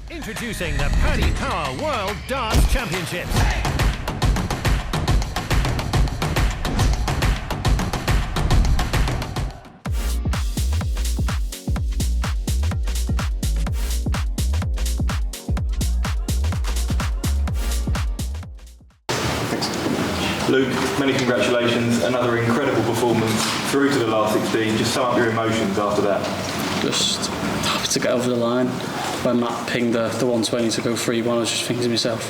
Introducing the Paddy Power World Darts Championships. Luke, many congratulations. Another incredible performance through to the last 16. Just sum up your emotions after that. Just happy to get over the line. When Matt pinged the 120 to go 3-1, I was just thinking to myself,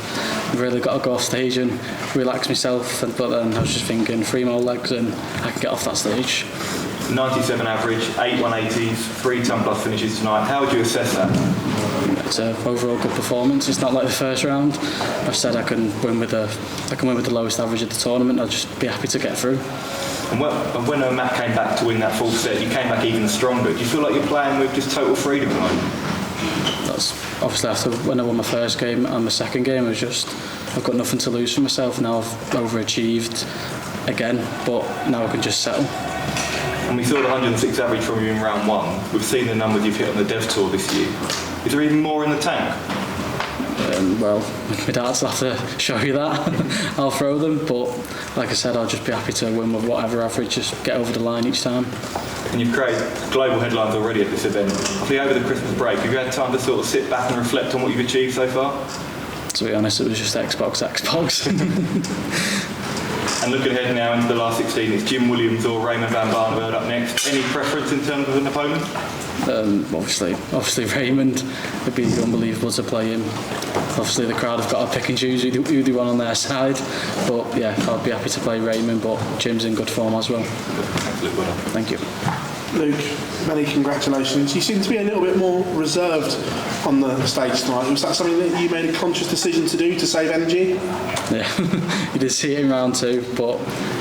I've really got to go off stage and relax myself. But then I was just thinking, 3 more legs and I can get off that stage. 97 average, 8 180s, 3 ton plus finishes tonight. How would you assess that? It's an overall good performance. It's not like the first round. I've said I can win with the lowest average of the tournament. I'll just be happy to get through. And when Matt came back to win that full set, you came back even stronger. Do you feel like you're playing with just total freedom at the moment? That's obviously after when I won my first game and my second game, I've got nothing to lose for myself. Now I've overachieved again, but now I can just settle. And we saw the 106 average from you in round 1. We've seen the numbers you've hit on the Dev Tour this year. Is there even more in the tank? Well, my darts will have to show you that. I'll throw them, but like I said, I'll just be happy to win with whatever average, just get over the line each time. And you've created global headlines already at this event. Probably over the Christmas break, have you had time to sort of sit back and reflect on what you've achieved so far? To be honest, it was just Xbox. And looking ahead now into the last 16, it's Jim Williams or Raymond van Barneveld up next. Any preference in terms of an opponent? Obviously Raymond. It'd be unbelievable to play him. Obviously the crowd have got to pick and choose who they want on their side. But yeah, I'd be happy to play Raymond, but Jim's in good form as well. Thank you. Luke, many congratulations. You seem to be a little bit more reserved on the stage tonight. Was that something that you made a conscious decision to do to save energy? Yeah, you did see it in round 2, but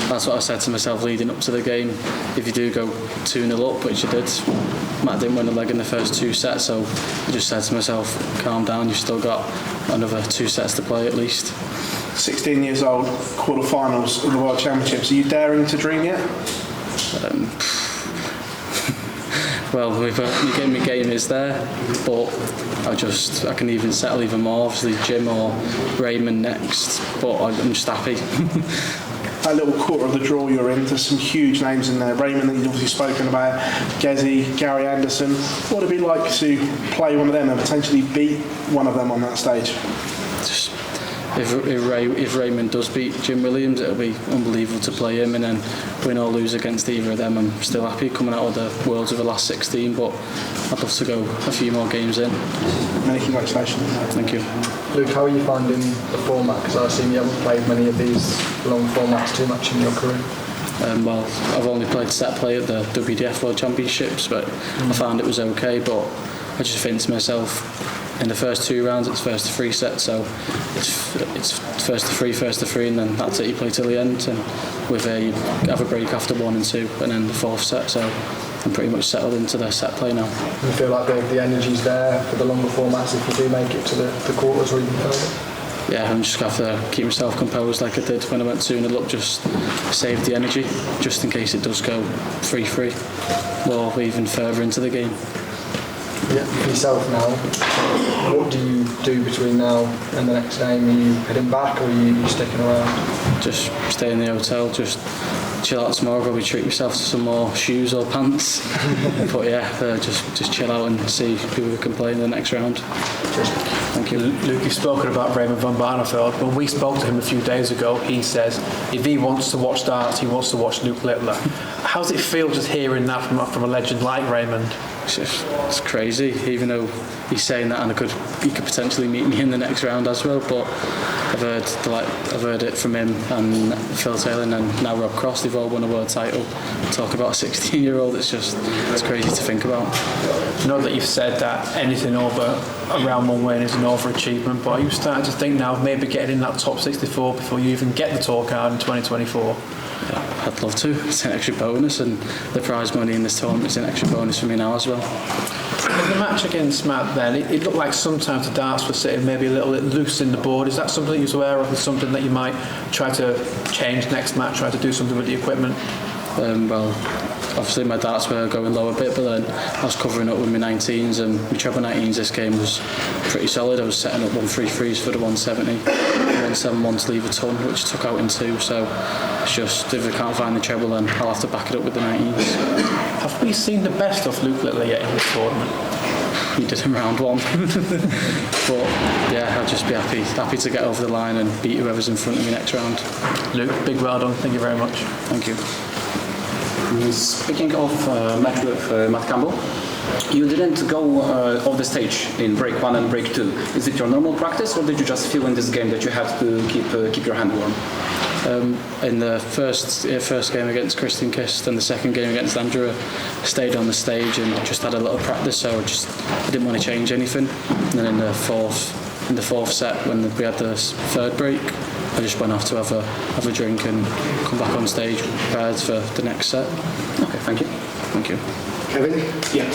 that's what I said to myself leading up to the game. If you do go 2-0 up, which you did, Matt didn't win a leg in the first 2 sets, so I just said to myself, calm down, you've still got another 2 sets to play at least. 16 years old, quarterfinals of the World Championships. Are you daring to dream yet? Well, my game is there, but I can even settle even more. Obviously, Jim or Raymond next, but I'm just happy. That little quarter of the draw you're in, there's some huge names in there. Raymond that you've obviously spoken about, Gezi, Gary Anderson. What would it be like to play one of them and potentially beat one of them on that stage? If Raymond does beat Jim Williams, it'll be unbelievable to play him, and then win or lose against either of them. I'm still happy coming out of the Worlds of the last 16, but I'd love to go a few more games in. Many congratulations. Thank you. Luke, how are you finding the format? Because I assume you haven't played many of these long formats too much in your career. Well, I've only played set play at the WDF World Championships, but I found it was okay, but I just think to myself, in the first 2 rounds it's first to 3 sets, so it's first to 3, and then that's it, you play till the end, and you have a break after 1 and 2, and then the 4th set, so I'm pretty much settled into the set play now. You feel like the energy's there for the longer formats if you do make it to the quarters or even further? Yeah, I'm just going to have to keep myself composed like I did when I went 2-0 up, just save the energy, just in case it does go 3-3 or even further into the game. Yeah, for yourself now, what do you do between now and the next game? Are you heading back or are you sticking around? Just stay in the hotel, just chill out tomorrow, probably treat myself to some more shoes or pants. But yeah, just chill out and see who we can play in the next round. Thank you. Luke, you've spoken about Raymond van Barneveld. When we spoke to him a few days ago, he says if he wants to watch darts, he wants to watch Luke Littler. How does it feel just hearing that from a legend like Raymond? It's crazy, even though he's saying that, and he could potentially meet me in the next round as well. But I've heard it from him and Phil Taylor and now Rob Cross. They've all won a world title. Talk about a 16-year-old. It's crazy to think about. I know that you've said that anything over a round 1 win is an overachievement, but are you starting to think now of maybe getting in that top 64 before you even get the tour card in 2024? Yeah, I'd love to. It's an extra bonus, and the prize money in this tournament is an extra bonus for me now as well. In the match against Matt then, it looked like sometimes the darts were sitting maybe a little bit loose in the board. Is that something that you was aware of, and something that you might try to change next match, try to do something with the equipment? Well, obviously my darts were going low a bit, but then I was covering up with my 19s, and my treble 19s this game was pretty solid. I was setting up 133s for the 170, 171 to leave a ton, which I took out in 2, so it's just, if I can't find the treble, then I'll have to back it up with the 19s. Have we seen the best of Luke Little yet in this tournament? We did in round 1. But yeah, I'd just be happy to get over the line and beat whoever's in front of me next round. Luke, big well done. Thank you very much. Thank you. Speaking of match with Matt Campbell, you didn't go off the stage in break 1 and break 2. Is it your normal practice, or did you just feel in this game that you had to keep your hand warm? In the first game against Christian Kist and the second game against Andrew, I stayed on the stage and just had a little practice, so I didn't want to change anything. And then in the fourth set, when we had the third break, I just went off to have a drink and come back on stage prepared for the next set. Okay, thank you. Thank you. Kevin? Yeah.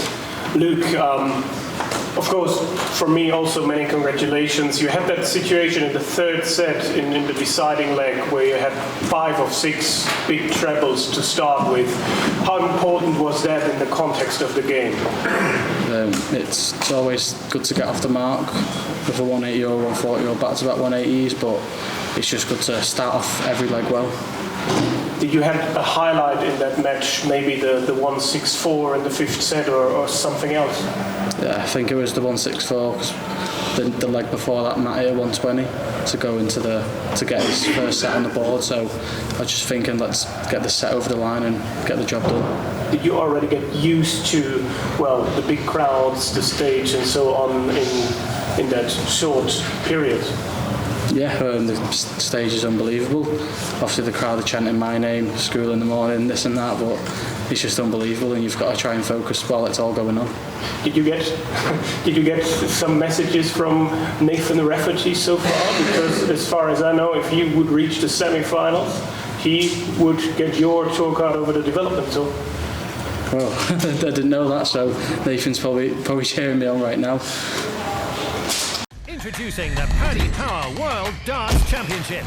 Luke, of course, from me also many congratulations. You had that situation in the third set in the deciding leg where you had 5 of 6 big trebles to start with. How important was that in the context of the game? It's always good to get off the mark with a 180 or 140 or back-to-back 180s, but it's just good to start off every leg well. Did you have a highlight in that match, maybe the 164 in the 5th set or something else? Yeah, I think it was the 164, because the leg before that Matt hit 120 to go into to get his first set on the board, so I was just thinking, let's get the set over the line and get the job done. Did you already get used to, well, the big crowds, the stage and so on in that short period? Yeah, the stage is unbelievable. Obviously the crowd are chanting my name, school in the morning, this and that, but it's just unbelievable, and you've got to try and focus while it's all going on. Did you get some messages from Nathan the referee so far? Because as far as I know, if he would reach the semi-finals, he would get your tour card over the development tour. Well, I didn't know that, so Nathan's probably cheering me on right now. Introducing the Paddy Power World Darts Championships.